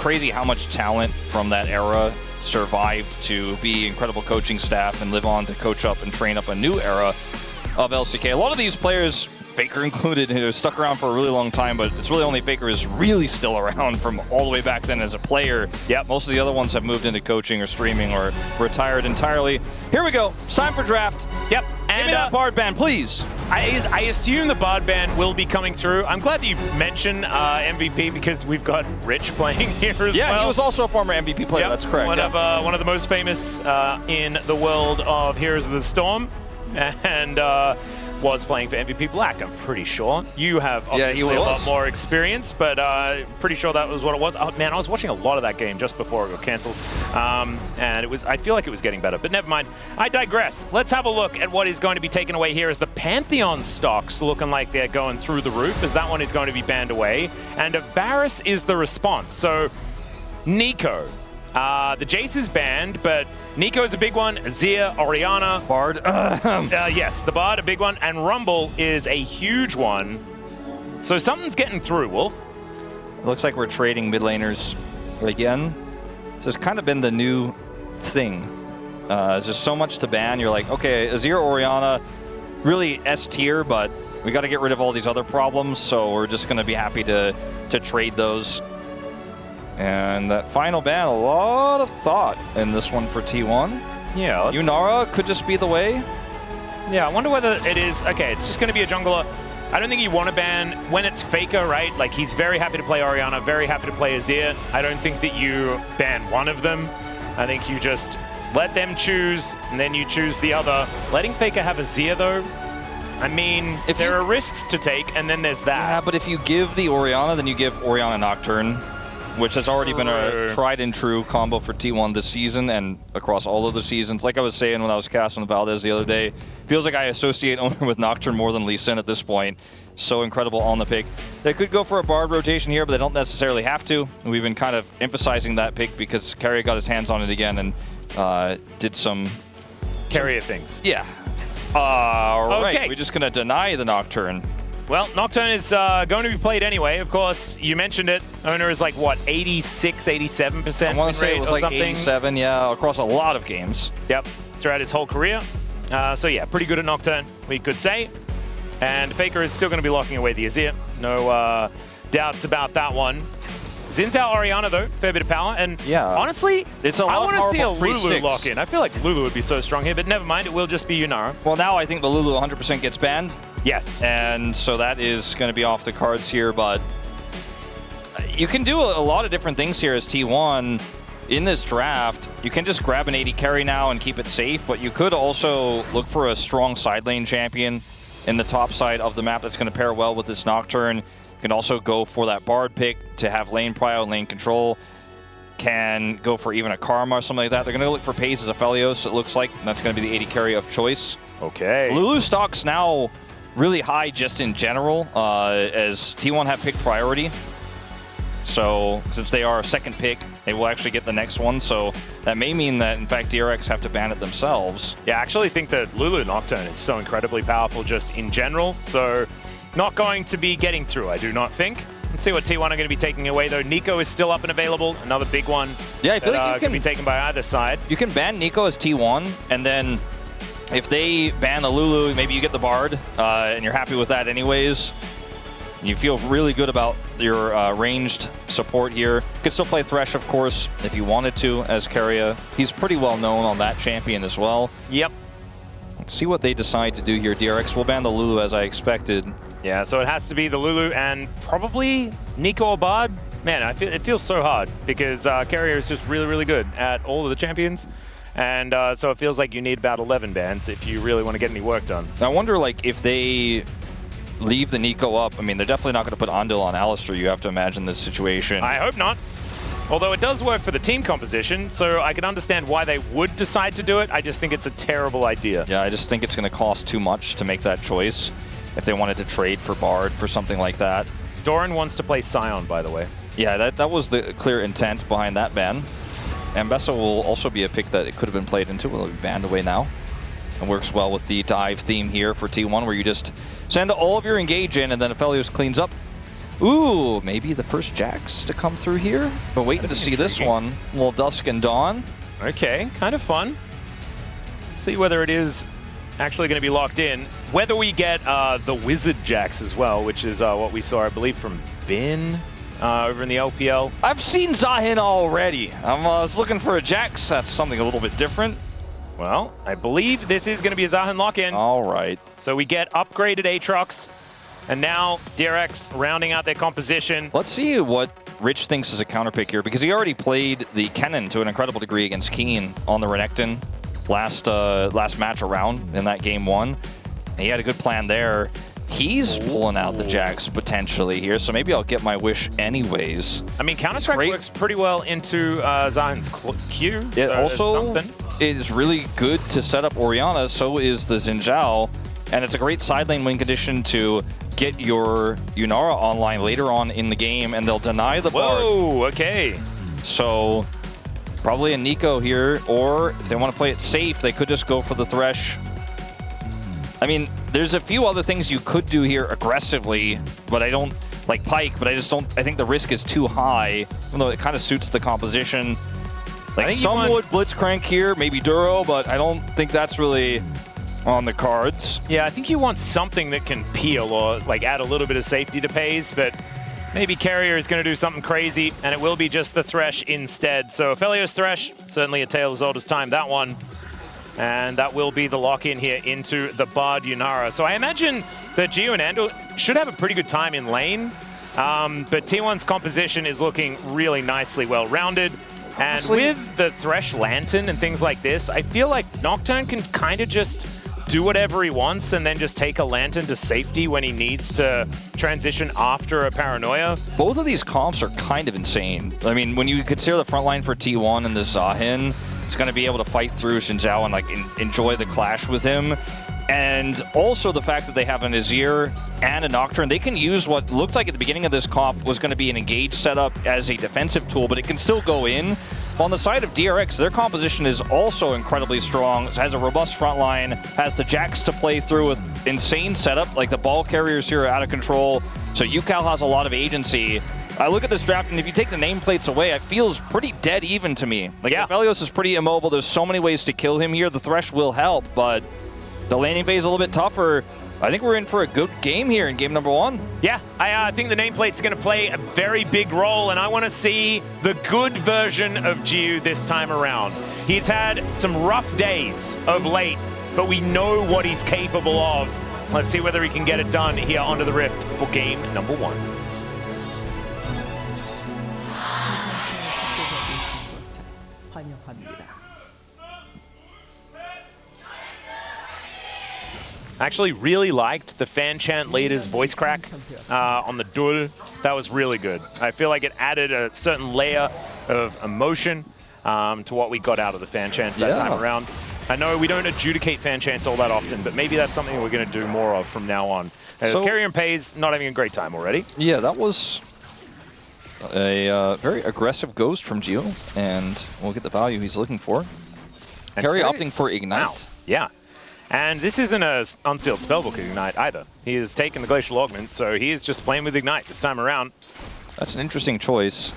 crazy how much talent from that era survived to be incredible coaching staff and live on to coach up and train up a new era of LCK. A lot of these players, Faker included, who stuck around for a really long time, but it's really only Faker is really still around from all the way back then as a player. Yep, most of the other ones have moved into coaching or streaming or retired entirely. Here we go. It's time for draft. Yep. Give me that Bard ban, please. I assume the Bard ban will be coming through. I'm glad that you mentioned MVP because we've got Rich playing here as well. Yeah, he was also a former MVP player. Yep. That's correct. One of the most famous in the world of Heroes of the Storm, and was playing for MVP Black, I'm pretty sure. You have obviously a lot more experience, but pretty sure that was what it was. Oh man, I was watching a lot of that game just before it got cancelled. And it was, I feel like it was getting better, but never mind. I digress. Let's have a look at what is going to be taken away here as the Pantheon stocks looking like they're going through the roof, as that one is going to be banned away. And Varus is the response. So, Nico. The Jace is banned, but Nico is a big one. Azir, Orianna. Bard. Yes, the Bard, a big one. And Rumble is a huge one. So something's getting through, Wolf. It looks like we're trading mid laners again. So it's kind of been the new thing. There's just so much to ban. You're like, okay, Azir, Orianna, really S tier, but we got to get rid of all these other problems. So we're just going to be happy to trade those. And that final ban, a lot of thought in this one for T1. Yeah. Yunara could just be the way. Yeah, I wonder whether it is... Okay, it's just going to be a jungler. I don't think you want to ban when it's Faker, right? Like, he's very happy to play Orianna, very happy to play Azir. I don't think that you ban one of them. I think you just let them choose, and then you choose the other. Letting Faker have Azir, though, I mean, if there are risks to take, and then there's that. Yeah, but if you give the Orianna, then you give Orianna Nocturne, which has already been a tried and true combo for T1 this season and across all of the seasons. Like I was saying when I was casting Valdez the other day, feels like I associate Owner with Nocturne more than Lee Sin at this point. So incredible on the pick. They could go for a Bard rotation here, but they don't necessarily have to. We've been kind of emphasizing that pick because Carrier got his hands on it again and did some... Carrier things. Yeah. Right, okay. We're just going to deny the Nocturne. Well, Nocturne is going to be played anyway. Of course, you mentioned it. Owner is like, what, 86, 87%? I want to say it was like something. 87, yeah, across a lot of games. Yep, throughout his whole career. So yeah, pretty good at Nocturne, we could say. And Faker is still going to be locking away the Azir. No doubts about that one. Zin's out Orianna, though. Fair bit of power. And yeah, honestly, I want to see a Lulu 6. lock in. I feel like Lulu would be so strong here, but never mind. It will just be Yunara. Well, now I think the Lulu 100% gets banned. Yes. And so that is going to be off the cards here, but you can do a lot of different things here as T1 in this draft. You can just grab an 80 carry now and keep it safe, but you could also look for a strong side lane champion in the top side of the map that's going to pair well with this Nocturne. You can also go for that Bard pick to have lane prio, lane control. Can go for even a Karma or something like that. They're going to look for Paze as a Felios, it looks like. That's going to be the 80 carry of choice. Okay. Lulu stocks now really high just in general, as T1 have pick priority. So since they are a second pick, they will actually get the next one. So that may mean that, in fact, DRX have to ban it themselves. Yeah, I actually think that Lulu Nocturne is so incredibly powerful just in general. So not going to be getting through, I do not think. Let's see what T1 are going to be taking away, though. Nico is still up and available. Another big one. Yeah, I feel like you can be taken by either side. You can ban Nico as T1, and then if they ban the Lulu, maybe you get the Bard, and you're happy with that anyways. You feel really good about your ranged support here. You could still play Thresh, of course, if you wanted to, as Carrier. He's pretty well known on that champion as well. Yep. Let's see what they decide to do here. DRX will ban the Lulu as I expected. Yeah, so it has to be the Lulu and probably Nico or Bard. Man, it feels so hard because Carrier is just really, really good at all of the champions. And so it feels like you need about 11 bans if you really want to get any work done. I wonder, like, if they leave the Nico up, I mean, they're definitely not going to put Andil on Alistar, you have to imagine this situation. I hope not. Although it does work for the team composition, so I can understand why they would decide to do it. I just think it's a terrible idea. Yeah, I just think it's going to cost too much to make that choice if they wanted to trade for Bard for something like that. Doran wants to play Sion, by the way. Yeah, that was the clear intent behind that ban. Ambessa will also be a pick that it could have been played into. Will be banned away now. It works well with the dive theme here for T1, where you just send all of your engage in, and then Aphelios cleans up Ooh, maybe the first Jax to come through here. But waiting to see this one. A little Dusk and Dawn. Okay, kind of fun. Let's see whether it is actually going to be locked in. Whether we get the Wizard Jax as well, which is what we saw, I believe, from Bin over in the LPL. I've seen Zahin already. I was looking for a Jax. That's something a little bit different. Well, I believe this is going to be a Zahin lock-in. All right. So we get upgraded Aatrox. And now DRX rounding out their composition. Let's see what Rich thinks is a counterpick here, because he already played the Kennen to an incredible degree against Keen on the Renekton last match around in that game 1. He had a good plan there. He's pulling out the Jax potentially here, so maybe I'll get my wish anyways. I mean, Counter-Strike works pretty well into Zahin's Q. It also is really good to set up Orianna, so is the Xin Zhao. And it's a great side lane win condition to get your Yunara online later on in the game, and they'll deny the Bard. Whoa, okay. So probably a Nico here, or if they want to play it safe, they could just go for the Thresh. I mean, there's a few other things you could do here aggressively, but I don't like Pyke, but I just don't, I think the risk is too high, even though it kind of suits the composition. Like some would Blitzcrank here, maybe Duro, but I don't think that's really on the cards. Yeah, I think you want something that can peel or like add a little bit of safety to Pays, but maybe Carrier is going to do something crazy, and it will be just the Thresh instead. So Aphelios Thresh, certainly a tale as old as time, that one. And that will be the lock-in here into the Bard Yunara. So I imagine that Gio and Andor should have a pretty good time in lane, but T1's composition is looking really nicely well-rounded. And with the Thresh Lantern and things like this, I feel like Nocturne can kind of just do whatever he wants and then just take a Lantern to safety when he needs to transition after a Paranoia. Both of these comps are kind of insane. I mean, when you consider the front line for T1 and the Zahin, it's going to be able to fight through Xin Zhao and like enjoy the clash with him. And also the fact that they have an Azir and a Nocturne, they can use what looked like at the beginning of this comp was going to be an engage setup as a defensive tool, but it can still go in. On the side of DRX, their composition is also incredibly strong. It has a robust front line, has the Jax to play through with insane setup, like the ball carriers here are out of control. So UCal has a lot of agency. I look at this draft, and if you take the nameplates away, it feels pretty dead even to me. Like, Aphelios is pretty immobile. There's so many ways to kill him here. The Thresh will help, but the laning phase is a little bit tougher. I think we're in for a good game here in game number 1. Yeah, I think the nameplate's going to play a very big role, and I want to see the good version of Jiu this time around. He's had some rough days of late, but we know what he's capable of. Let's see whether he can get it done here onto the Rift for game number 1. I actually really liked the fan chant leader's voice crack on the duel. That was really good. I feel like it added a certain layer of emotion to what we got out of the fan chants that time around. I know we don't adjudicate fan chants all that often, but maybe that's something we're going to do more of from now on. As Carrier and Pays not having a great time already. Yeah, that was a very aggressive ghost from Gio, and we'll get the value he's looking for. Carrier opting for Ignite. Wow. Yeah. And this isn't an unsealed spellbook Ignite either. He has taken the Glacial Augment, so he is just playing with Ignite this time around. That's an interesting choice.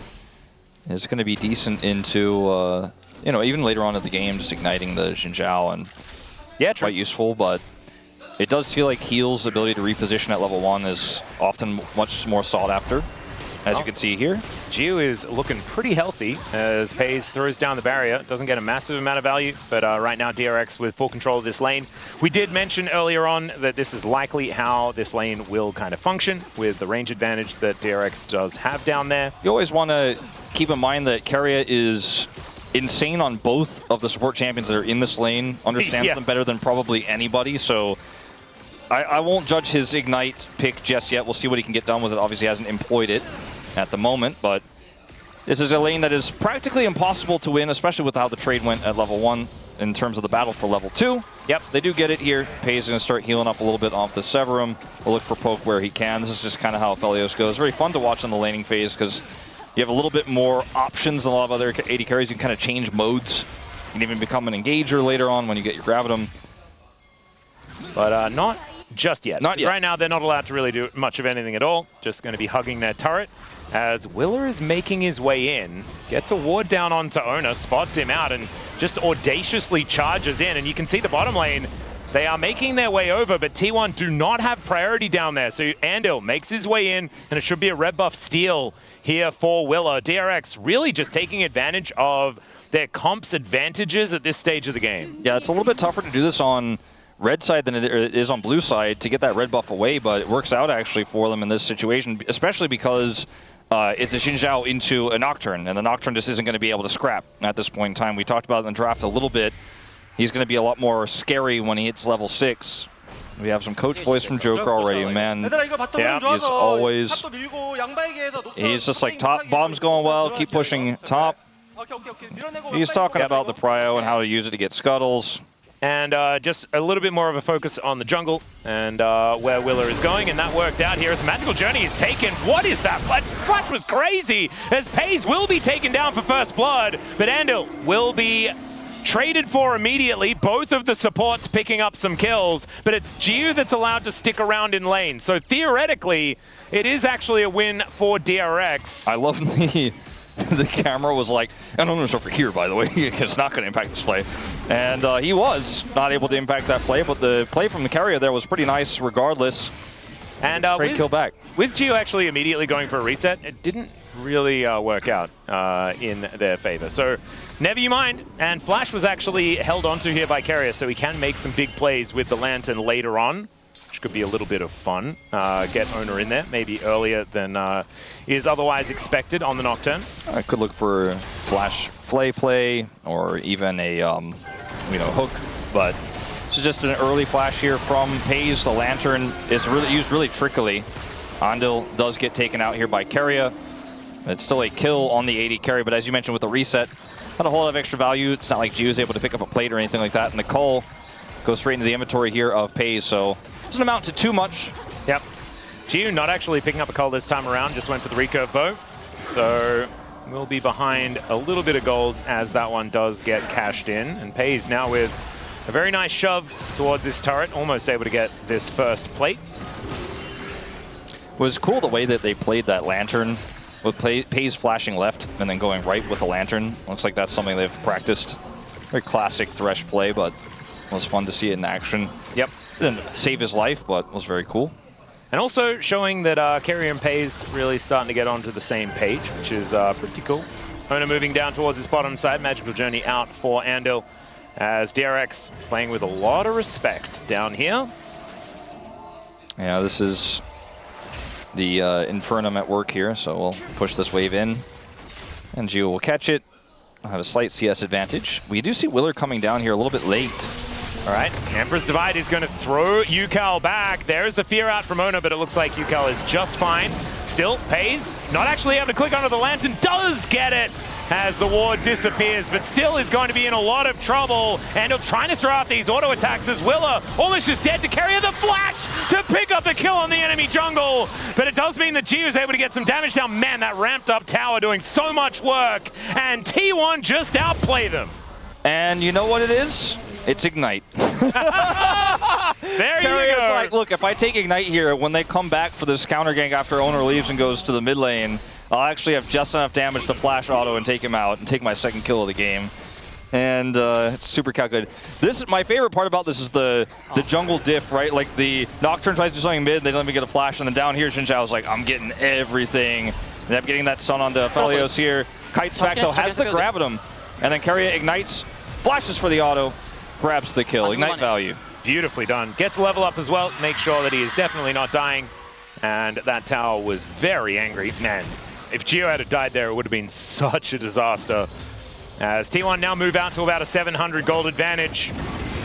It's going to be decent into, you know, even later on in the game, just igniting the Xin Zhao and quite useful, but it does feel like Heal's ability to reposition at level 1 is often much more sought after, as you can see here. Gio is looking pretty healthy as Pays throws down the barrier. Doesn't get a massive amount of value, but right now DRX with full control of this lane. We did mention earlier on that this is likely how this lane will kind of function with the range advantage that DRX does have down there. You always want to keep in mind that Carrier is insane on both of the support champions that are in this lane, understands them better than probably anybody, so I won't judge his Ignite pick just yet. We'll see what he can get done with it. Obviously, he hasn't employed it at the moment, but this is a lane that is practically impossible to win, especially with how the trade went at level 1 in terms of the battle for level 2. Yep, they do get it here. Pays is going to start healing up a little bit off the Severum. We'll look for poke where he can. This is just kind of how Aphelios goes. Very fun to watch in the laning phase because you have a little bit more options than a lot of other AD carries. You can kind of change modes. You can even become an engager later on when you get your Gravitum. But not just yet. Not yet. Right now, they're not allowed to really do much of anything at all. Just going to be hugging their turret. As Willer is making his way in, gets a ward down onto Owner, spots him out, and just audaciously charges in. And you can see the bottom lane, they are making their way over, but T1 do not have priority down there. So Andil makes his way in, and it should be a red buff steal here for Willer. DRX really just taking advantage of their comp's advantages at this stage of the game. Yeah, it's a little bit tougher to do this on red side than it is on blue side to get that red buff away, but it works out actually for them in this situation, especially because it's a Xin Zhao into a Nocturne, and the Nocturne just isn't going to be able to scrap at this point in time. We talked about it in the draft a little bit. He's going to be a lot more scary when he hits level 6. We have some coach voice from Joker already, man. Yeah, he's always... He's just like, top, bottom's going well, keep pushing top. He's talking about the prio and how to use it to get scuttles. And just a little bit more of a focus on the jungle and where Willer is going, and that worked out here as Magical Journey is taken. What is that? Flash was crazy, as Pays will be taken down for first blood, but Andil will be traded for immediately. Both of the supports picking up some kills, but it's Jiu that's allowed to stick around in lane. So theoretically, it is actually a win for DRX. I love the camera was like, and Owner's over here, by the way. It's not going to impact this play. And he was not able to impact that play, but the play from the carrier there was pretty nice regardless. And great kill back. With Geo actually immediately going for a reset, it didn't really work out in their favor. So never you mind. And Flash was actually held onto here by carrier, so he can make some big plays with the Lantern later on, which could be a little bit of fun. Get Owner in there, maybe earlier than is otherwise expected on the Nocturne. I could look for Flash Flay play or even a hook, but this is just an early flash here from Pays. The Lantern is used really trickily. Andil does get taken out here by Keria. It's still a kill on the 80 carry, but as you mentioned with the reset, not a whole lot of extra value. It's not like Jiu is able to pick up a plate or anything like that, and the call goes straight into the inventory here of Pays, so it doesn't amount to too much. Yep. Jiu not actually picking up a call this time around, just went for the recurve bow. So we'll be behind a little bit of gold as that one does get cashed in. And Pays now with a very nice shove towards this turret, almost able to get this first plate. It was cool the way that they played that Lantern with Pays flashing left and then going right with the Lantern. Looks like that's something they've practiced. Very classic Thresh play, but it was fun to see it in action. Yep. Didn't save his life, but was very cool. And also showing that Carrier and Pays really starting to get onto the same page, which is pretty cool. Owner moving down towards his bottom side. Magical Journey out for Andil as DRX playing with a lot of respect down here. Yeah, this is the Infernum at work here, so we'll push this wave in. And Gio will catch it. We'll have a slight CS advantage. We do see Willer coming down here a little bit late. All right, Emperor's Divide is going to throw Yukal back. There's the fear out from Owner, but it looks like Yukal is just fine. Still, Pays not actually able to click onto the Lantern, does get it as the ward disappears, but still is going to be in a lot of trouble. And trying to throw out these auto attacks as Willer almost just dead to carry the flash to pick up the kill on the enemy jungle. But it does mean that Gio is able to get some damage down. Man, that ramped up tower doing so much work, and T1 just outplay them. And you know what it is? It's Ignite. There you go. Like, look, if I take Ignite here, when they come back for this counter gank after Owner leaves and goes to the mid lane, I'll actually have just enough damage to flash auto and take him out and take my second kill of the game. And it's super calculated. My favorite part about this is the jungle diff, right? Like the Nocturne tries to do something mid, they don't even get a flash, and then down here, Xin Zhao's like, I'm getting everything. End up getting that stun onto Felios here. Kites back though, has the grab at him. And then Keria ignites, flashes for the auto, grabs the kill, Ignite value. Beautifully done. Gets level up as well, make sure that he is definitely not dying. And that tower was very angry. Man, if Gio had died there, it would have been such a disaster. As T1 now move out to about a 700 gold advantage.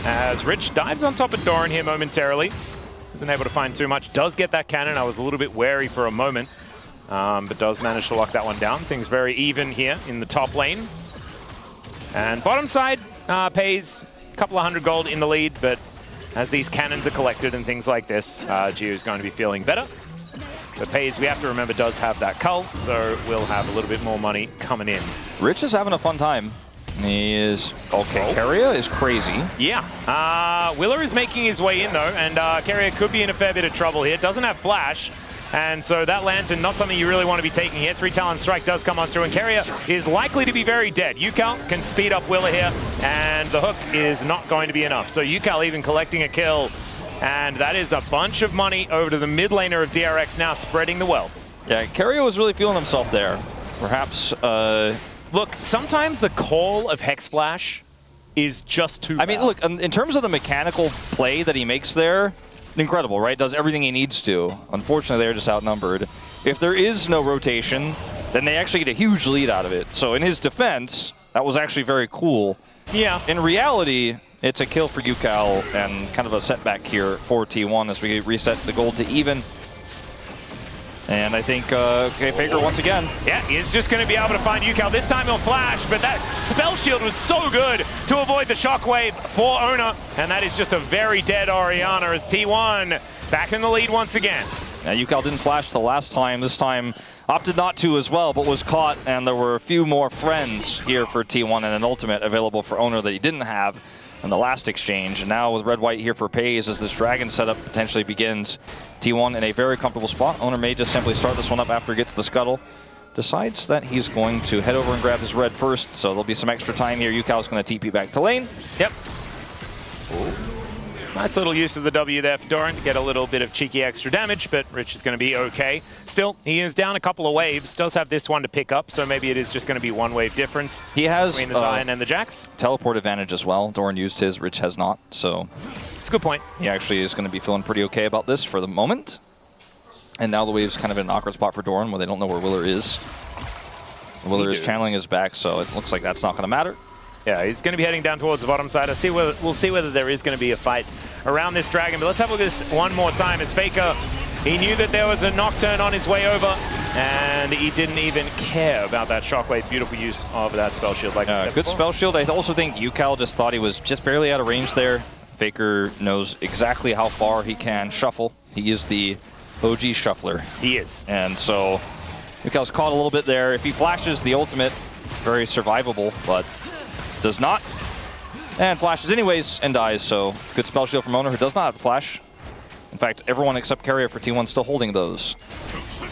As Rich dives on top of Doran here momentarily. Isn't able to find too much. Does get that cannon. I was a little bit wary for a moment. But does manage to lock that one down. Things very even here in the top lane. And bottom side, Pays a couple of 100 gold in the lead, but as these cannons are collected and things like this, Gio is going to be feeling better. But Pays, we have to remember, does have that cull, so we'll have a little bit more money coming in. Rich is having a fun time. He is... Okay, Keria is crazy. Yeah. Willer is making his way in, though, and Keria could be in a fair bit of trouble here. Doesn't have flash, and so that Lantern, not something you really want to be taking here. 3-talent strike does come on through, and Keria is likely to be very dead. Yukal can speed up Willer here, and the hook is not going to be enough. So Yukal even collecting a kill, and that is a bunch of money over to the mid laner of DRX now, spreading the wealth. Yeah, Keria was really feeling himself there. Perhaps... Look, sometimes the call of Hex Flash is just too bad. I mean, look, in terms of the mechanical play that he makes there, incredible, right? Does everything he needs to. Unfortunately, they're just outnumbered. If there is no rotation, then they actually get a huge lead out of it. So in his defense, that was actually very cool. Yeah. In reality, it's a kill for Yukal and kind of a setback here for T1 as we reset the gold to even. And I think, okay, Faker once again. Yeah, he's just going to be able to find Yukal. This time he'll flash, but that spell shield was so good to avoid the shockwave for Ona. And that is just a very dead Orianna as T1 back in the lead once again. Yeah, Yukal didn't flash the last time. This time opted not to as well, but was caught. And there were a few more friends here for T1 and an ultimate available for Ona that he didn't have in the last exchange. And now with red-white here for Pays as this dragon setup potentially begins. T1 in a very comfortable spot. Owner may just simply start this one up after he gets the scuttle. Decides that he's going to head over and grab his red first, so there'll be some extra time here. Yukal's going to TP back to lane. Yep. Nice little use of the W there for Doran to get a little bit of cheeky extra damage, but Rich is going to be okay. Still, he is down a couple of waves, does have this one to pick up, so maybe it is just going to be one wave difference. He has between the Zion and the Jax. Teleport advantage as well. Doran used his, Rich has not, so... It's a good point. He actually is going to be feeling pretty okay about this for the moment. And now the wave's kind of in an awkward spot for Doran where they don't know where Willer is. Willer is channeling his back, so it looks like that's not going to matter. Yeah, he's going to be heading down towards the bottom side. We'll see whether there is going to be a fight around this dragon. But let's have a look at this one more time. As Faker, he knew that there was a Nocturne on his way over, and he didn't even care about that shockwave. Beautiful use of that spell shield. Like good spell shield. I also think Yukal just thought he was just barely out of range there. Faker knows exactly how far he can shuffle. He is the OG shuffler. He is. And so Yukal's caught a little bit there. If he flashes the ultimate, very survivable, but does not. And flashes anyways and dies, so good spell shield from Owner, who does not have flash. In fact, everyone except Keria for T1 still holding those.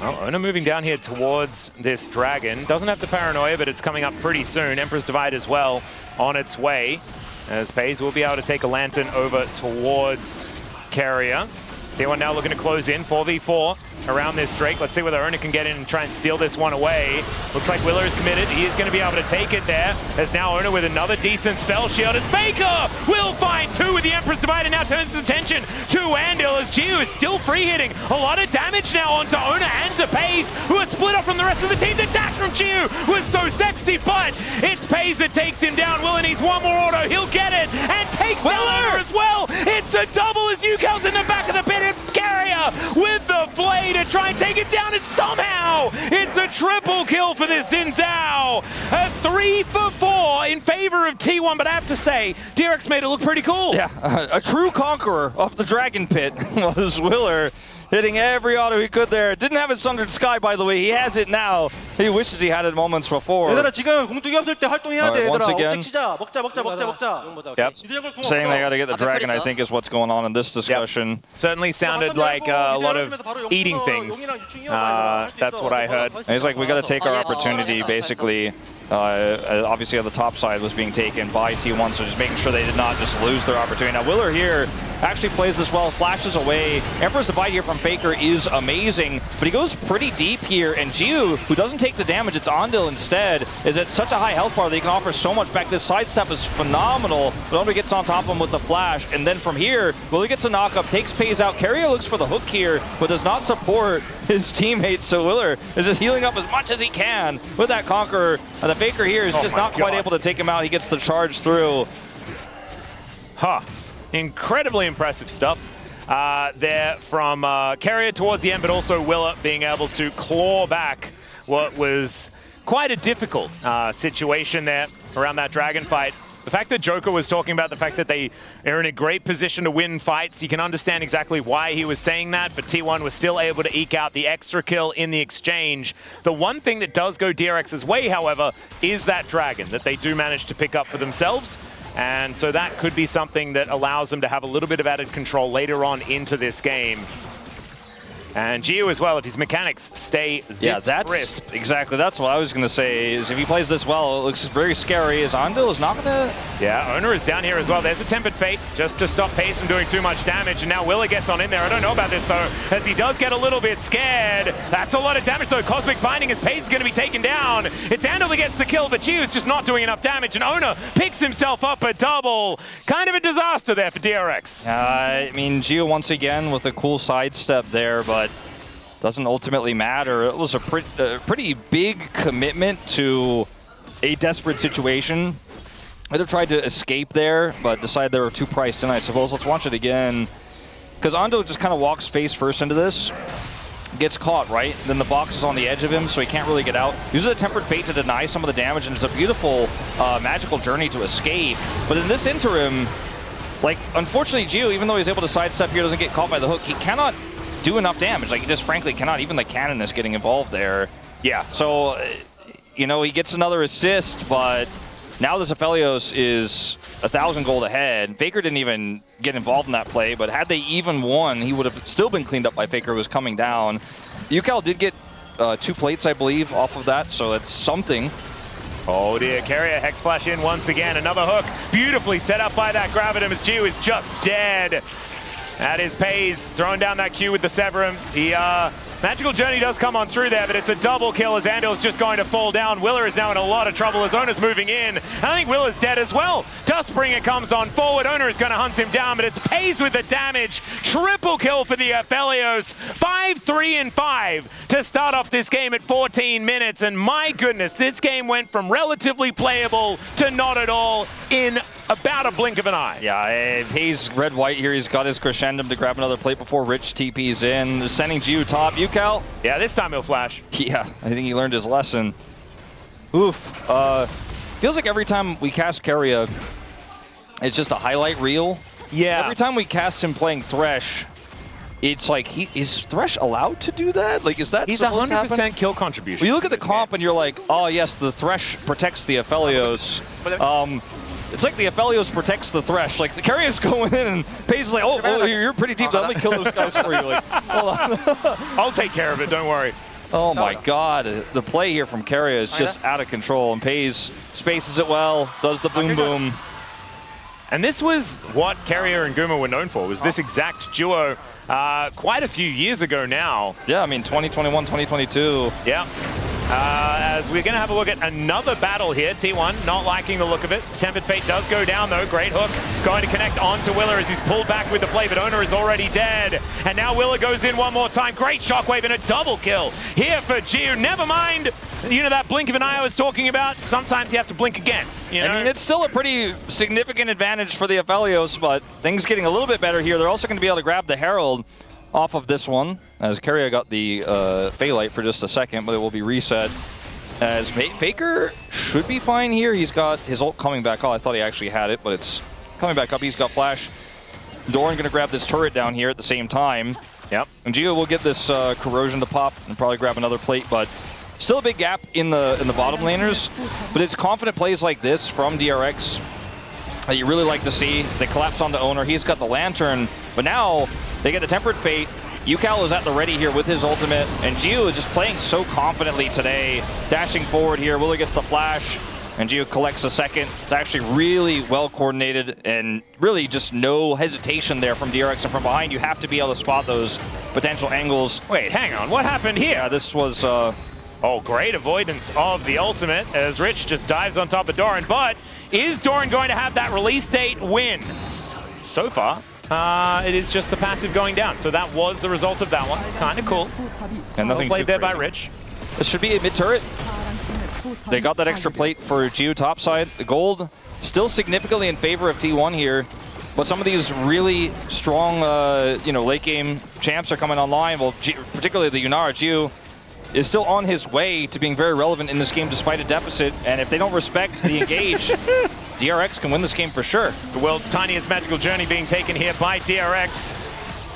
Oh, Ona moving down here towards this dragon. Doesn't have the paranoia, but it's coming up pretty soon. Emperor's Divide as well on its way. As Pays will be able to take a Lantern over towards Keria. T1 now looking to close in, 4v4 around this Drake. Let's see whether Ona can get in and try and steal this one away. Looks like Willer is committed. He is going to be able to take it there. As now Ona with another decent spell shield. It's Faker! Will find two with the Emperor's Divide and now turns his attention to Andil as Gio is still free hitting. A lot of damage now onto Ona and to Pays, who are split up from the rest of the team. The dash from Gio was so sexy, but it's Pays that takes him down. Willer needs one more auto. He'll get it and takes down Ona as well. It's a double as Yukal's in the back of the pit. Keria with the blade to try and take it down, and somehow it's a triple kill for this Xin Zhao. A 3-for-4 in favor of T1, but I have to say, DRX made it look pretty cool. Yeah, a true conqueror of the Dragon Pit was Willer, hitting every auto he could there. Didn't have it Sundered Sky, by the way. He has it now. He wishes he had it moments before. 얘들아 지금 공격이 없을 때 활동해야 돼. Once 얘들아 again. 억제 치자. 먹자. Yep. Saying they got to get the dragon, I think, is what's going on in this discussion. Yep. Certainly sounded like a lot of eating things. That's what I heard. And he's like, we got to take our opportunity, basically. Obviously on the top side was being taken by T1, so just making sure they did not just lose their opportunity. Now Willer here actually plays this well, flashes away. Emperor's Divide here from Faker is amazing, but he goes pretty deep here, and Jiu, who doesn't take the damage, it's Andil instead, is at such a high health bar that he can offer so much back. This sidestep is phenomenal, but Onda gets on top of him with the flash, and then from here, Willer gets a knock-up, takes Pays out. Keria looks for the hook here, but does not support his teammates, so Willer is just healing up as much as he can with that Conqueror. The Faker here is just not quite able to take him out. He gets the charge through. Huh. Incredibly impressive stuff there from Keria towards the end, but also Willer being able to claw back what was quite a difficult situation there around that dragon fight The fact that Joker was talking about the fact that they are in a great position to win fights, you can understand exactly why he was saying that, but T1 was still able to eke out the extra kill in the exchange. The one thing that does go DRX's way, however, is that Dragon that they do manage to pick up for themselves. And so that could be something that allows them to have a little bit of added control later on into this game. And Gio as well, if his mechanics stay this crisp. Exactly, that's what I was going to say, is if he plays this well, it looks very scary. Is Andil is not going to... Yeah, Owner is down here as well. There's a Tempered Fate just to stop Pace from doing too much damage, and now Willa gets on in there. I don't know about this, though, as he does get a little bit scared. That's a lot of damage, though. Cosmic Binding as Pace is going to be taken down. It's Andil that gets the kill, but Gio's just not doing enough damage, and Owner picks himself up a double. Kind of a disaster there for DRX. I mean, Gio once again with a cool sidestep there, but doesn't ultimately matter. It was a pretty big commitment to a desperate situation. I'd have tried to escape there, but decided they were too priced in, I suppose. Let's watch it again. Because Ando just kind of walks face first into this. Gets caught, right? Then the box is on the edge of him, so he can't really get out. Uses a Tempered Fate to deny some of the damage, and it's a beautiful, magical journey to escape. But in this interim, like, unfortunately, Gio, even though he's able to sidestep here, doesn't get caught by the hook, he cannot do enough damage. Like, he just frankly cannot. Even the cannon is getting involved there. Yeah, so, you know, he gets another assist, but now this Aphelios is 1,000 gold ahead. Faker didn't even get involved in that play, but had they even won, he would have still been cleaned up by Faker, who was coming down. UCal did get 2 plates, I believe, off of that, so it's something. Oh dear, Carrier Hex Flash in once again. Another hook, beautifully set up by that Gravitum, as Gio is just dead. That is Pays throwing down that Q with the Severum. The Magical Journey does come on through there, but it's a double kill as Andil's just going to fall down. Willer is now in a lot of trouble as Owner's moving in. I think Willer's dead as well. Dustbringer comes on forward. Owner is going to hunt him down, but it's Pays with the damage. Triple kill for the Aphelios. 5-3-5 to start off this game at 14 minutes. And my goodness, this game went from relatively playable to not at all in about a blink of an eye. Yeah, he's red-white here. He's got his Crescendum to grab another plate before Rich TP's in. Sending Gio top. UCal? Yeah, this time he'll flash. Yeah, I think he learned his lesson. Oof. Feels like every time we cast Keria, it's just a highlight reel. Yeah. Every time we cast him playing Thresh, it's like, is Thresh allowed to do that? Like, is that He's supposed to happen? 100% kill contribution. Well, you look at the comp and you're like, oh yes, the Thresh protects the Aphelios. It's like the Aphelios protects the Thresh. Like, the Carrier's going in and Paige is like, oh, you're pretty deep. Let me kill those guys for you. Like, hold on. I'll take care of it, don't worry. Oh my god, the play here from Carrier is just out of control, and Pays spaces it well, does the boom boom. And this was what Carrier and Guma were known for, was this exact duo quite a few years ago now. Yeah, I mean, 2021, 2022. Yeah. As we're going to have a look at another battle here. T1 not liking the look of it. Tempered Fate does go down, though. Great hook going to connect onto Willer as he's pulled back with the play, but Owner is already dead. And now Willer goes in one more time. Great shockwave and a double kill here for Gio. Never mind, you know, that blink of an eye I was talking about. Sometimes you have to blink again. You know? I mean, it's still a pretty significant advantage for the Aphelios, but things getting a little bit better here. They're also going to be able to grab the Herald off of this one, as Carrier got the Phalite for just a second, but it will be reset. As Faker should be fine here. He's got his ult coming back. Oh, I thought he actually had it, but it's coming back up. He's got Flash. Doran going to grab this turret down here at the same time. Yep. And Gio will get this Corrosion to pop and probably grab another plate, but still a big gap in the bottom laners. But it's confident plays like this from DRX that you really like to see. They collapse onto Owner. He's got the Lantern, but now they get the Tempered Fate. UCal is at the ready here with his ultimate, and Gio is just playing so confidently today. Dashing forward here, Willie gets the flash, and Gio collects a second. It's actually really well coordinated, and really just no hesitation there from DRX. And from behind, you have to be able to spot those potential angles. Wait, hang on, what happened here? Yeah, this was... Oh, great avoidance of the ultimate as Rich just dives on top of Doran, but is Doran going to have that release date win? So far, it is just the passive going down. So that was the result of that one. Kind of cool. And nothing played there by Rich. This should be a mid-turret. They got that extra plate for Gio topside. The gold still significantly in favor of T1 here. But some of these really strong, you know, late game champs are coming online. Well, particularly the Yunara. Gio is still on his way to being very relevant in this game despite a deficit. And if they don't respect the engage, DRX can win this game for sure. The world's tiniest magical journey being taken here by DRX.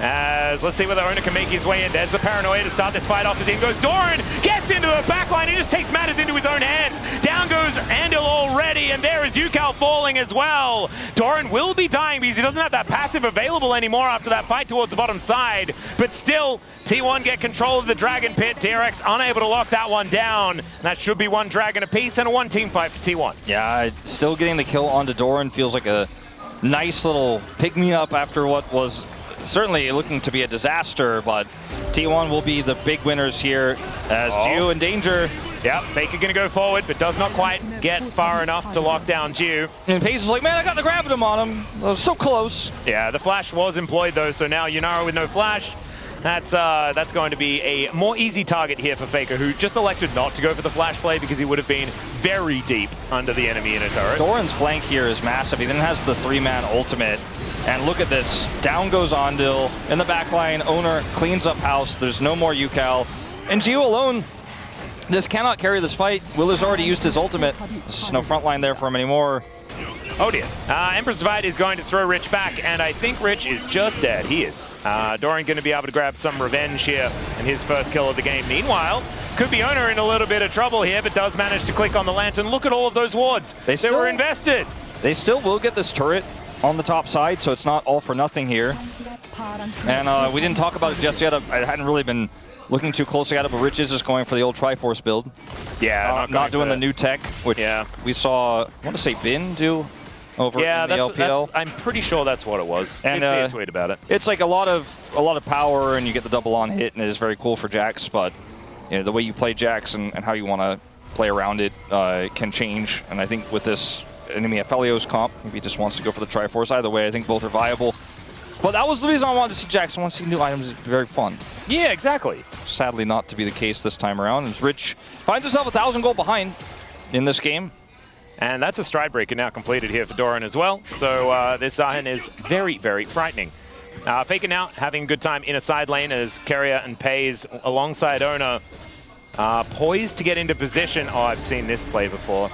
As let's see whether Owner can make his way in. There's the paranoia to start this fight off as in goes Doran. Gets into the backline. He just takes matters into his own hands. Down goes Andil already, and there is UCal falling as well. Doran will be dying because he doesn't have that passive available anymore after that fight towards the bottom side. But still, T1 get control of the Dragon Pit. DRX unable to lock that one down. And that should be one Dragon apiece and a one team fight for T1. Yeah, still getting the kill onto Doran feels like a nice little pick-me-up after what was certainly looking to be a disaster, but T1 will be the big winners here as Jiu in danger. Yep, Faker gonna go forward, but does not quite get far enough to lock down Jiu. And Pace is like, man, I got the gravitum on him. I was so close. Yeah, the flash was employed though, so now Yunara with no flash. That's going to be a more easy target here for Faker, who just elected not to go for the flash play because he would have been very deep under the enemy in a turret. Doran's flank here is massive. He then has the 3-man ultimate. And look at this. Down goes Andil. In the backline, Owner cleans up house. There's no more UCal. And Gio alone just cannot carry this fight. Willer's already used his ultimate. There's just no front line there for him anymore. Oh dear. Emperor's Divide is going to throw Rich back, and I think Rich is just dead. He is. Doran going to be able to grab some revenge here in his first kill of the game. Meanwhile, could be Owner in a little bit of trouble here, but does manage to click on the lantern. Look at all of those wards. They were invested. They still will get this turret on the top side, so it's not all for nothing here. And we didn't talk about it just yet. I hadn't really been looking too closely at it, but Rich is just going for the old Triforce build. Yeah, not doing the new tech, which we saw, I want to say Bin do over in the LPL. I'm pretty sure that's what it was. And see a tweet about it. It's like a lot of power, and you get the double on hit, and it is very cool for Jax, but you know, the way you play Jax and how you want to play around it can change. And I think with this enemy Aphelios comp, maybe he just wants to go for the Triforce. Either way, I think both are viable. But that was the reason I wanted to see Jax. I want to see new items. It's very fun. Yeah, exactly. Sadly not to be the case this time around, as Rich finds himself 1,000 gold behind in this game. And that's a stride breaker now completed here for Doran as well. So this Zahin is very, very frightening. Faker now having a good time in a side lane as Keria and Pays alongside Owner poised to get into position. Oh, I've seen this play before.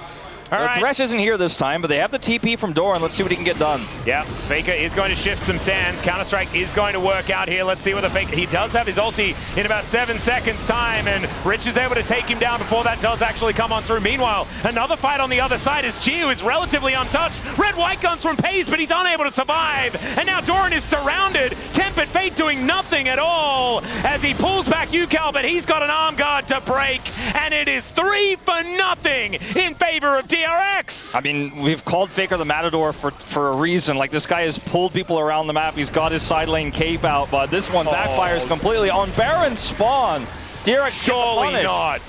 All right. Thresh isn't here this time, but they have the TP from Doran. Let's see what he can get done. Yeah, Faker is going to shift some sands. Counter-Strike is going to work out here. Let's see whether Faker... He does have his ulti in about 7 seconds time, and Rich is able to take him down before that does actually come on through. Meanwhile, another fight on the other side as Jiu is relatively untouched. Red-white guns from Pays, but he's unable to survive. And now Doran is surrounded. Tempered Fate doing nothing at all as he pulls back UCal, but he's got an arm guard to break, and it is 3-0 in favor of DRX. I mean, we've called Faker the Matador for a reason. Like, this guy has pulled people around the map. He's got his side lane cape out, but this one backfires completely on Baron spawn. DRX surely not.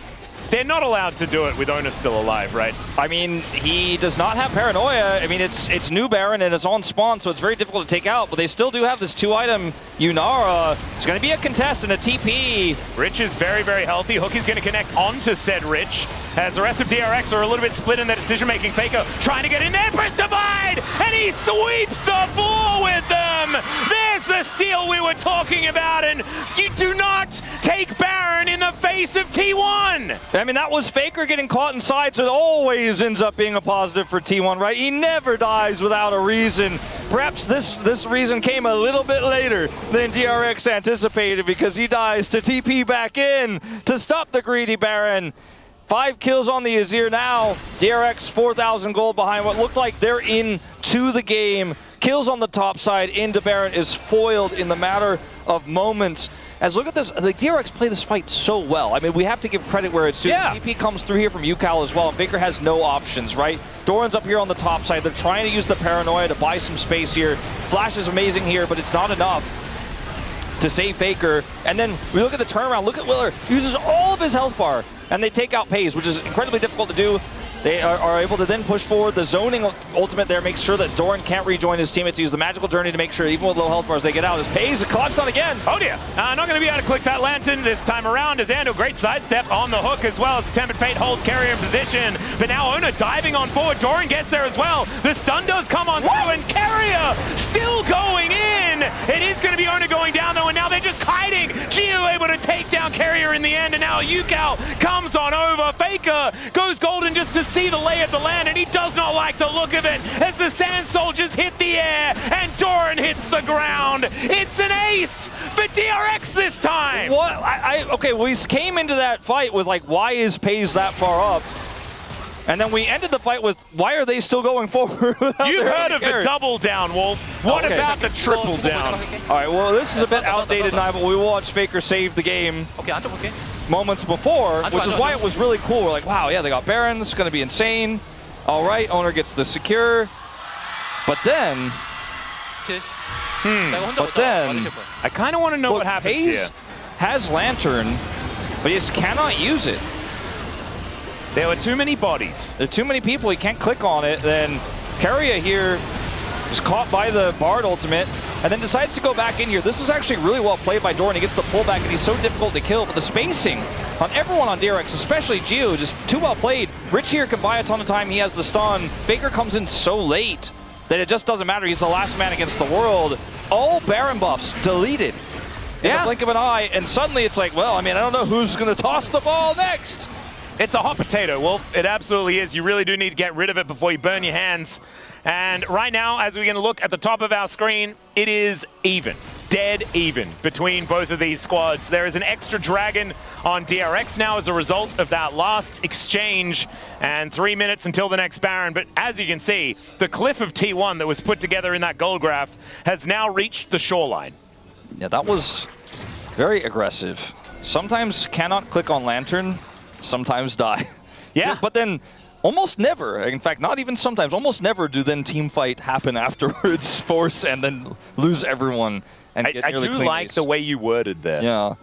They're not allowed to do it with Owner still alive, right? I mean, he does not have Paranoia. I mean, it's new Baron and it's on spawn, so it's very difficult to take out, but they still do have this 2-item Yunara. It's going to be a contest and a TP. Rich is very, very healthy. Hook is going to connect onto said Rich, as the rest of DRX are a little bit split in their decision-making. Faker trying to get in there, press divide, and he sweeps the floor with them. There's the steal we were talking about, and you do not take Baron in the face of T1. I mean, that was Faker getting caught inside, so it always ends up being a positive for T1, right? He never dies without a reason. Perhaps this reason came a little bit later than DRX anticipated, because he dies to TP back in to stop the greedy Baron. 5 kills on the Azir now. DRX 4,000 gold behind what looked like they're into the game. Kills on the top side into Baron is foiled in the matter of moments. As look at this, like, DRX play this fight so well. I mean, we have to give credit where it's due. Yeah. TP comes through here from UCal as well, and Faker has no options, right? Doran's up here on the top side. They're trying to use the Paranoia to buy some space here. Flash is amazing here, but it's not enough to save Faker. And then we look at the turnaround. Look at Willer. He uses all of his health bar, and they take out Pays, which is incredibly difficult to do. They are able to then push forward. The zoning ultimate there makes sure that Doran can't rejoin his teammates. He uses the magical journey to make sure, even with low health bars, they get out. As Pays collapsed on again. Oh dear. Not going to be able to click that lantern this time around as Andil, great sidestep on the hook as well as Tempered Fate holds Keria in position. But now Owner diving on forward. Doran gets there as well. The stun does come on through, and Keria still going in. It is going to be Owner going down though, and now they're just hiding. Gio able to take down Keria in the end, and now UCal comes on over. Faker goes golden just to see the lay of the land, and he does not like the look of it as the Sand Soldiers hit the air and Doran hits the ground. It's an ace for DRX this time. What? Okay, we came into that fight with like, why is FaZe that far up? And then we ended the fight with, why are they still going forward? You've heard of the double down, Wolf. What about the triple down? All right, well, this is a bit outdated now, but we watched Faker save the game moments before, which is why it was really cool. We're like, wow, yeah, they got Baron. This is going to be insane. All right, Owner gets the secure. But then... I kind of want to know what happens here. Has Lantern, but he just cannot use it. There were too many bodies. There are too many people. He can't click on it. Then Keria here is caught by the Bard ultimate and then decides to go back in here. This is actually really well played by Doran. He gets the pullback and he's so difficult to kill. But the spacing on everyone on DRX, especially Gio, just too well played. Rich here can buy a ton of time. He has the stun. Faker comes in so late that it just doesn't matter. He's the last man against the world. All Baron buffs deleted in the blink of an eye. And suddenly it's like, well, I mean, I don't know who's going to toss the ball next. It's a hot potato, Wolf. It absolutely is. You really do need to get rid of it before you burn your hands. And right now, as we're going to look at the top of our screen, it is even, dead even between both of these squads. There is an extra dragon on DRX now as a result of that last exchange, and 3 minutes until the next Baron. But as you can see, the cliff of T1 that was put together in that gold graph has now reached the shoreline. Yeah, that was very aggressive. Sometimes cannot click on Lantern. Sometimes die. Yeah. But then almost never, in fact, not even sometimes, almost never do then team fight happen afterwards, force, and then lose everyone. And get I do like the way you worded that. Yeah.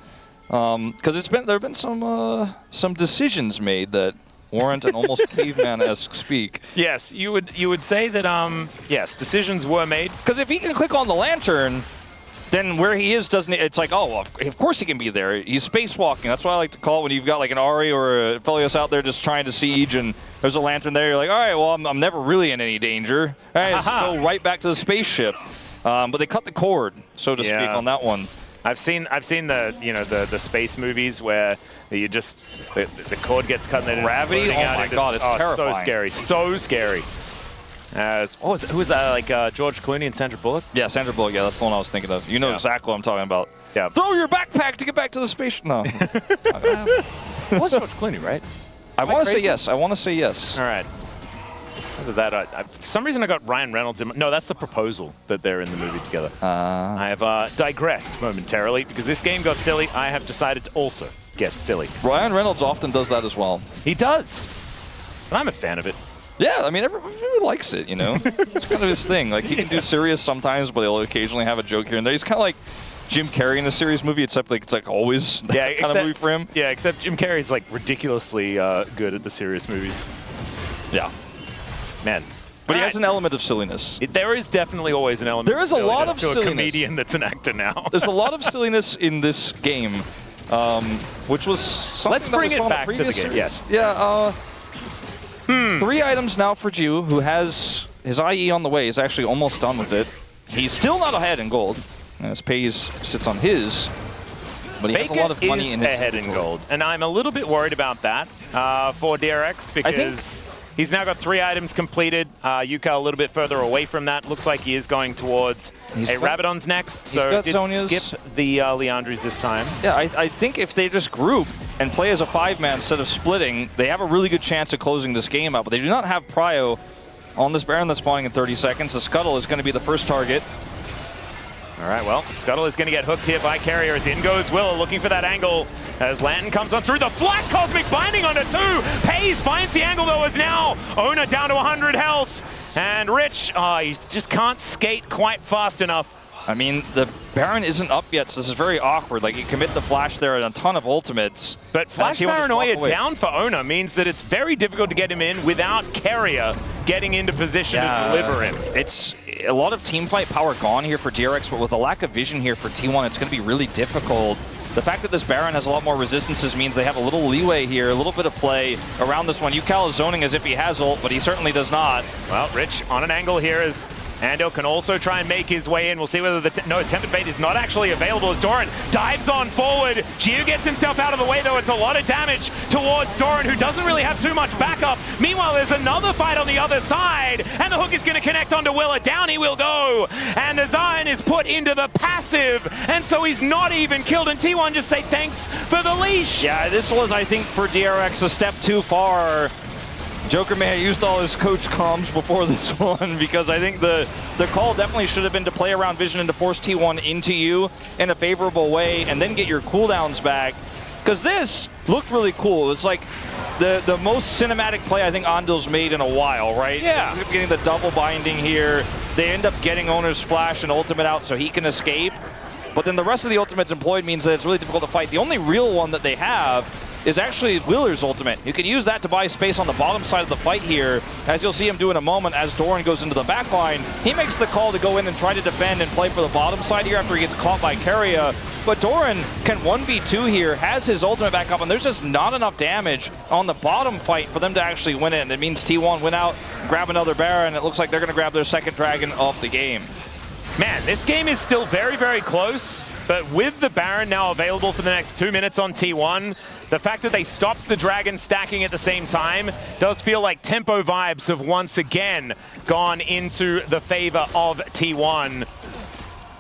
Because there have been some decisions made that warrant an almost caveman-esque speak. Yes, you would say that, yes, decisions were made. Because if he can click on the Lantern, then where he is doesn't, it's like, oh, of course he can be there. He's spacewalking. That's what I like to call it when you've got like an Ari or a Felios out there just trying to siege and there's a Lantern there. You're like, all right, well, I'm never really in any danger. All right, let's go right back to the spaceship. But they cut the cord, so to speak, on that one. I've seen the the space movies where you just the cord gets cut and then gravity. Oh my god, it's terrifying. So scary, so scary. What was it? Who was that? Like George Clooney and Sandra Bullock? Yeah, Sandra Bullock. Yeah, that's the one I was thinking of. You know exactly what I'm talking about. Yeah. Throw your backpack to get back to the space. No. It was George Clooney, right? I want to say yes. I want to say yes. All right. Other than that, for some reason I got Ryan Reynolds in. No, that's the proposal that they're in the movie together. I have digressed momentarily because this game got silly. I have decided to also get silly. Ryan Reynolds often does that as well. He does. And I'm a fan of it. Yeah, I mean, everyone likes it, you know? It's kind of his thing. Like, he can do serious sometimes, but he'll occasionally have a joke here and there. He's kind of like Jim Carrey in a serious movie, except like it's like always that kind of movie for him. Yeah, except Jim Carrey's like ridiculously good at the serious movies. Yeah. Man. But he has an element of silliness. There is definitely always an element there is of a lot of to silliness. A comedian that's an actor now. There's a lot of silliness in this game, which was something Let's bring it back to the game, series. yes. Yeah, 3 items now for Ju, who has his IE on the way. He's actually almost done with it. He's still not ahead in gold, as FaZe sits on his. But he has a lot of money in his ahead in gold, and I'm a little bit worried about that for DRX because he's now got 3 items completed. Yuka a little bit further away from that. Looks like he is going towards Rabadon's next, so did skip the Leandries this time. Yeah, I think if they just group and play as a 5-man instead of splitting, they have a really good chance of closing this game out. But they do not have Prio on this Baron that's spawning in 30 seconds. The Scuttle is going to be the first target. All right, well, Scuttle is going to get hooked here by Carrier as in goes Will, looking for that angle as Lantern comes on through the flat Cosmic Binding onto 2. FaZe finds the angle though as now Ona down to 100 health. And Rich, he just can't skate quite fast enough. I mean, the Baron isn't up yet, so this is very awkward. Like, you commit the flash there and a ton of ultimates. But flash paranoia down for Ona means that it's very difficult to get him in without Carrier getting into position to deliver him. It's a lot of teamfight power gone here for DRX, but with a lack of vision here for T1, it's going to be really difficult. The fact that this Baron has a lot more resistances means they have a little leeway here, a little bit of play around this one. Ucal is zoning as if he has ult, but he certainly does not. Well, Rich on an angle here as Ando can also try and make his way in. We'll see whether no, Tempted Fate is not actually available as Doran dives on forward. Gio gets himself out of the way though. It's a lot of damage towards Doran, who doesn't really have too much backup. Meanwhile, there's another fight on the other side, and the hook is going to connect onto Willer. Down he will go, and the Zion is put into the passive, and so he's not even killed, and T1 just say thanks for the leash. Yeah, this was, I think, for DRX a step too far. Joker may have used all his coach comms before this one, because I think the call definitely should have been to play around vision and to force T1 into you in a favorable way and then get your cooldowns back. Because this looked really cool. It's like the most cinematic play I think Andil's made in a while, right? Yeah. Getting the double binding here. They end up getting Owner's flash and ultimate out so he can escape. But then the rest of the ultimates employed means that it's really difficult to fight. The only real one that they have is actually Wheeler's ultimate. You can use that to buy space on the bottom side of the fight here, as you'll see him do in a moment as Doran goes into the back line. He makes the call to go in and try to defend and play for the bottom side here after he gets caught by Keria. But Doran can 1v2 here, has his ultimate back up, and there's just not enough damage on the bottom fight for them to actually win it. And it means T1 win out, grab another Baron. It looks like they're going to grab their second Dragon of the game. Man, this game is still very, very close, but with the Baron now available for the next 2 minutes on T1, the fact that they stopped the Dragon stacking at the same time does feel like tempo vibes have once again gone into the favor of T1.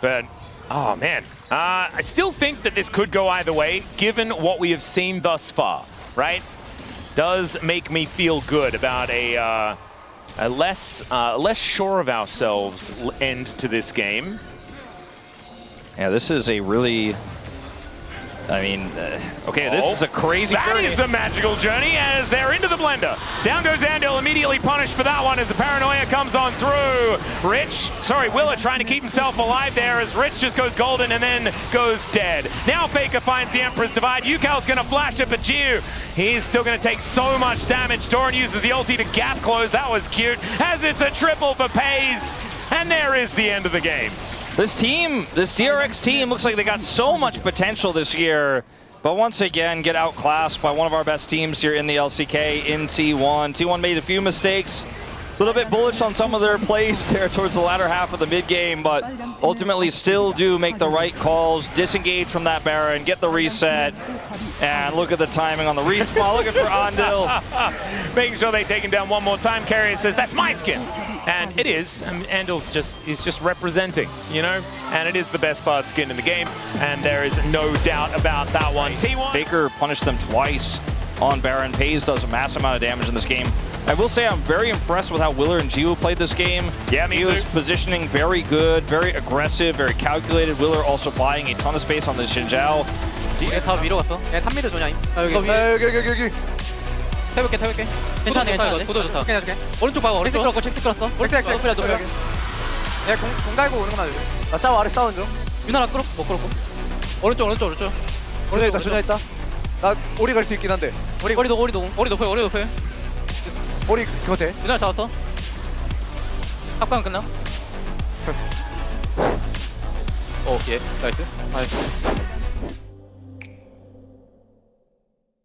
But, oh man, I still think that this could go either way, given what we have seen thus far, right? Does make me feel good about a less sure of ourselves end to this game. Yeah, this is a really, I mean, okay, this is a crazy journey. That is a magical journey as they're into the blender. Down goes Andil, immediately punished for that one as the paranoia comes on through. Willer trying to keep himself alive there as Rich just goes golden and then goes dead. Now Faker finds the Emperor's Divide. Yukal's going to flash it for Jiu. He's still going to take so much damage. Doran uses the ulti to gap close. That was cute, as it's a triple for Pays. And there is the end of the game. This team, this DRX team, looks like they got so much potential this year, but once again get outclassed by one of our best teams here in the LCK in T1. T1 made a few mistakes, a little bit bullish on some of their plays there towards the latter half of the mid game, but ultimately still do make the right calls, disengage from that Baron, get the reset, and look at the timing on the respawn, looking for Andil. Making sure they take him down one more time. Carrier says, that's my skin. And it is. Andil's he's just representing, you know? And it is the best bard skin in the game. And there is no doubt about that one. T1. Faker punished them twice on Baron. Pays does a massive amount of damage in this game. I will say I'm very impressed with how Willer and Jiu played this game. Yeah, me too. He was positioning very good, very aggressive, very calculated. Willer also buying a ton of space on the Xinjiao. 다 위로 갔어. 야, 탑미드 조냐. 여기. 태울게. 괜찮아. 구도 좋다. 오른쪽 봐봐. 오른쪽. 잭스 끌었어. 잭스 끌었어. 야, 공 갈고 오는 거만. 나 짜고 아래 싸운 중. 유나라 끌어. 못 끌었고. 오른쪽. 조냐 있다. 나 오리 갈 수 있긴 한데. 오리 높여. 오리 그거 돼? 유나 잡았어. 합강 끝나? 오, 예. 나이스.